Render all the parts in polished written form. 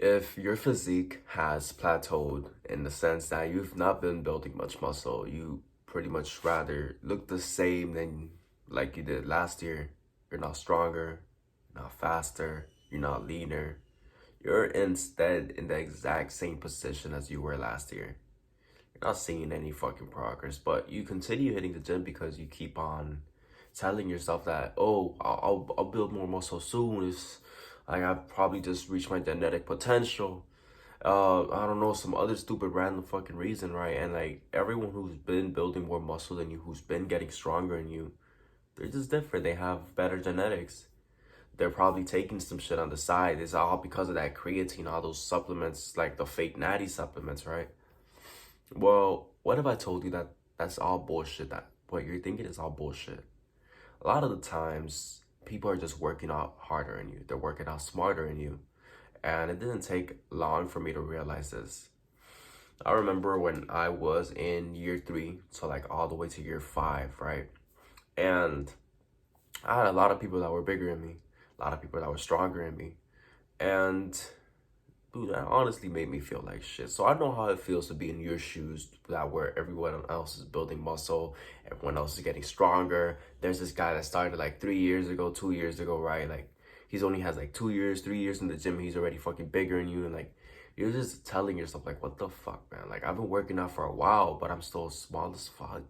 If your physique has plateaued in the sense that you've not been building much muscle, you pretty much rather look the same than like you did last year. You're not stronger, you're not faster, you're not leaner. You're instead in the exact same position as you were last year. You're not seeing any fucking progress, but you continue hitting the gym because you keep on telling yourself that, oh, I'll build more muscle soon. It's like I've probably just reached my genetic potential. I don't know, some other stupid random fucking reason, right? And like everyone who's been building more muscle than you, who's been getting stronger than you, they're just different. They have better genetics. They're probably taking some shit on the side. It's all because of that creatine, all those supplements, like the fake natty supplements, right? Well, what if I told you that that's all bullshit? That what you're thinking is all bullshit. A lot of the times, people are just working out harder than you. They're working out smarter than you. And it didn't take long for me to realize this. I remember when I was in year 3, so like all the way to year 5, right? And I had a lot of people that were bigger than me, a lot of people that were stronger than me. And dude, that honestly made me feel like shit. So I know how it feels to be in your shoes, that where everyone else is building muscle, everyone else is getting stronger. There's this guy that started like 3 years ago, 2 years ago, right? Like he's only has like 2 years, 3 years in the gym. He's already fucking bigger than you, and like you're just telling yourself like, what the fuck, man? Like I've been working out for a while, but I'm still small as fuck,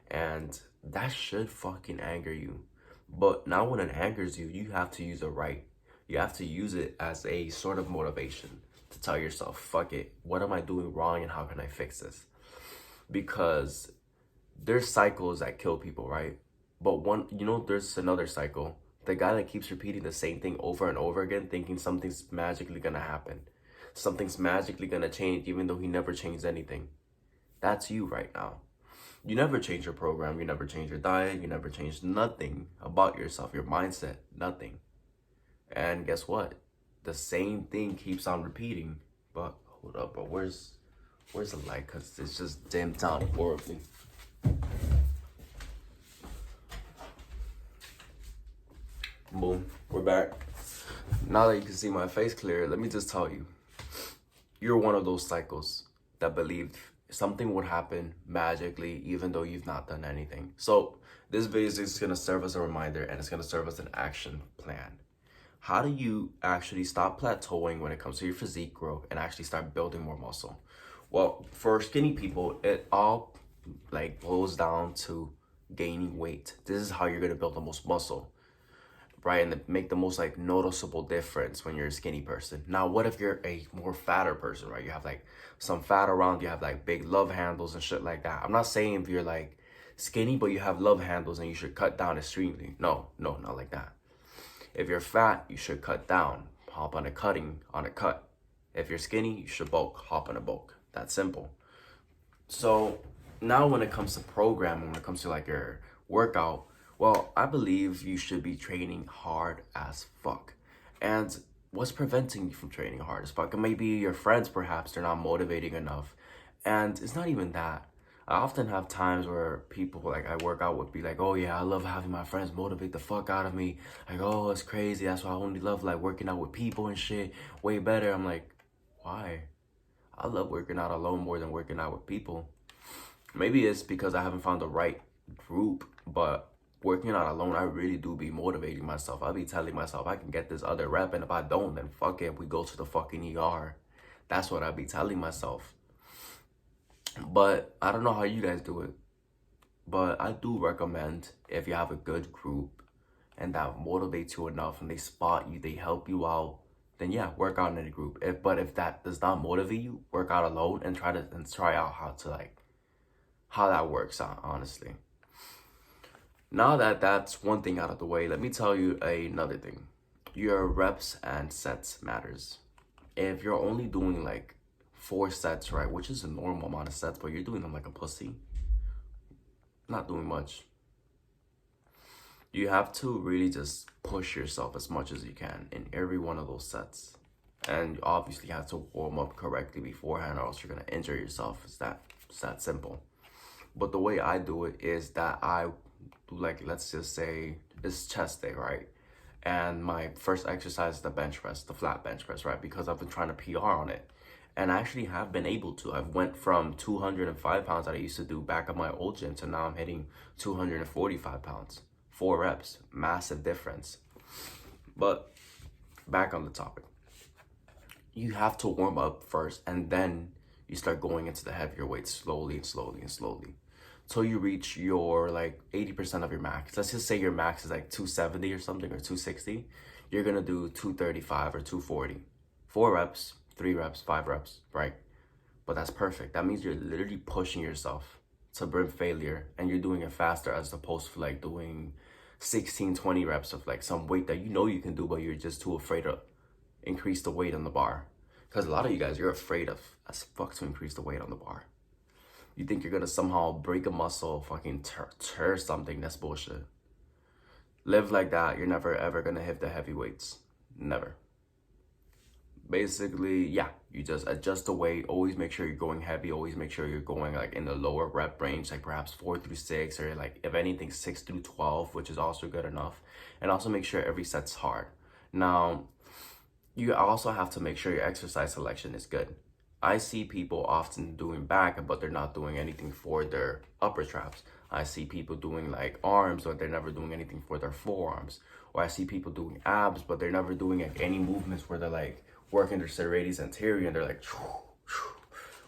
and that should fucking anger you. But now when it angers you, you have to use it right. You have to use it as a sort of motivation to tell yourself, fuck it, what am I doing wrong and how can I fix this? Because there's cycles that kill people, right? But there's another cycle. The guy that keeps repeating the same thing over and over again, thinking something's magically gonna happen. Something's magically gonna change, even though he never changed anything. That's you right now. You never change your program, you never change your diet, you never change nothing about yourself, your mindset, nothing. And guess what? The same thing keeps on repeating. But hold up, bro. Where's the light? Cause it's just dimmed down horribly. Boom. We're back. Now that you can see my face clear, let me just tell you. You're one of those cycles that believed something would happen magically even though you've not done anything. So this video is just gonna serve as a reminder, and it's gonna serve as an action plan. How do you actually stop plateauing when it comes to your physique growth and actually start building more muscle? Well, for skinny people, it all like boils down to gaining weight. This is how you're gonna build the most muscle, right? And make the most like noticeable difference when you're a skinny person. Now, what if you're a more fatter person, right? You have like some fat around, you have like big love handles and shit like that. I'm not saying if you're like skinny, but you have love handles and you should cut down extremely. No, not like that. If you're fat, you should cut down, hop on a cut. If you're skinny, you should bulk, hop on a bulk. That's simple. So now when it comes to programming, when it comes to like your workout, well, I believe you should be training hard as fuck. And what's preventing you from training hard as fuck? And maybe your friends, perhaps, they're not motivating enough. And it's not even that. I often have times where people like I work out would be like, oh yeah, I love having my friends motivate the fuck out of me. Like, oh, it's crazy. That's why I only love like working out with people and shit. Way better. I'm like, why? I love working out alone more than working out with people. Maybe it's because I haven't found the right group, but working out alone, I really do be motivating myself. I be telling myself I can get this other rep, and if I don't, then fuck it, we go to the fucking ER. That's what I be telling myself. But I don't know how you guys do it. But I do recommend, if you have a good group and that motivates you enough and they spot you, they help you out, then yeah, work out in a group. If that does not motivate you, work out alone and try out how that works out, honestly. Now that that's one thing out of the way, let me tell you another thing. Your reps and sets matters. If you're only doing like 4 sets, right, which is a normal amount of sets, but you're doing them like a pussy, not doing much. You have to really just push yourself as much as you can in every one of those sets. And you obviously have to warm up correctly beforehand, or else you're gonna injure yourself. It's that simple. But the way I do it is that I do, like, let's just say it's chest day, right? And my first exercise is the bench press, the flat bench press, right? Because I've been trying to PR on it. And I actually have been able to. I've went from 205 pounds that I used to do back at my old gym to now I'm hitting 245 pounds. 4 reps, massive difference. But back on the topic. You have to warm up first, and then you start going into the heavier weights slowly and slowly and slowly till you reach your like 80% of your max. Let's just say your max is like 270 or something, or 260. You're gonna do 235 or 240. 4 reps, 3 reps, 5 reps, right? But that's perfect. That means you're literally pushing yourself to brim failure, and you're doing it faster as opposed to like doing 16, 20 reps of like some weight that you know you can do, but you're just too afraid to increase the weight on the bar. Because a lot of you guys, you're afraid of as fuck to increase the weight on the bar. You think you're gonna somehow break a muscle, fucking tear something. That's bullshit. Live like that, you're never ever gonna hit the heavy weights. Never. Basically, yeah, you just adjust the weight. Always make sure you're going heavy. Always make sure you're going like in the lower rep range, like perhaps 4 through 6, or like if anything 6 through 12, which is also good enough. And also make sure every set's hard. Now, you also have to make sure your exercise selection is good. I see people often doing back, but they're not doing anything for their upper traps. I see people doing like arms, but they're never doing anything for their forearms. Or I see people doing abs, but they're never doing like any movements where they're like working their serratus anterior and they're like,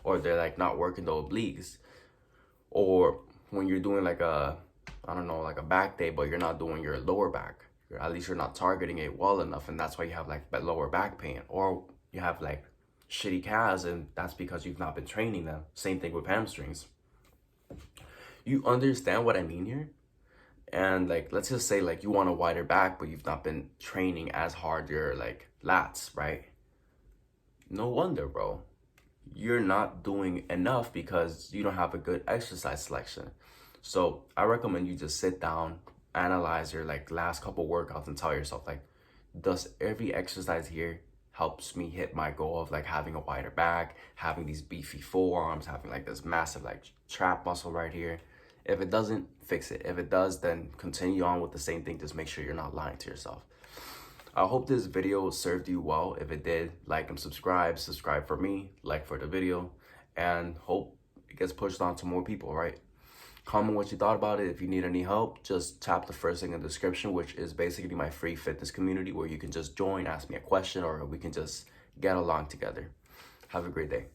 or they're like not working the obliques. Or when you're doing like a, I don't know, like a back day, but you're not doing your lower back. At least you're not targeting it well enough, and that's why you have like lower back pain, or you have like shitty calves, and that's because you've not been training them. Same thing with hamstrings. You understand what I mean here? And like, let's just say like you want a wider back, but you've not been training as hard your like lats, right? No wonder, bro. You're not doing enough because you don't have a good exercise selection. So I recommend you just sit down, analyze your like last couple workouts, and tell yourself like, does every exercise here helps me hit my goal of like having a wider back, having these beefy forearms, having like this massive like trap muscle right here? If it doesn't, fix it. If it does, then continue on with the same thing. Just make sure you're not lying to yourself. I hope this video served you well. If it did, like and subscribe. Subscribe for me, like for the video, and hope it gets pushed on to more people, right? Comment what you thought about it. If you need any help, just tap the first thing in the description, which is basically my free fitness community where you can just join, ask me a question, or we can just get along together. Have a great day.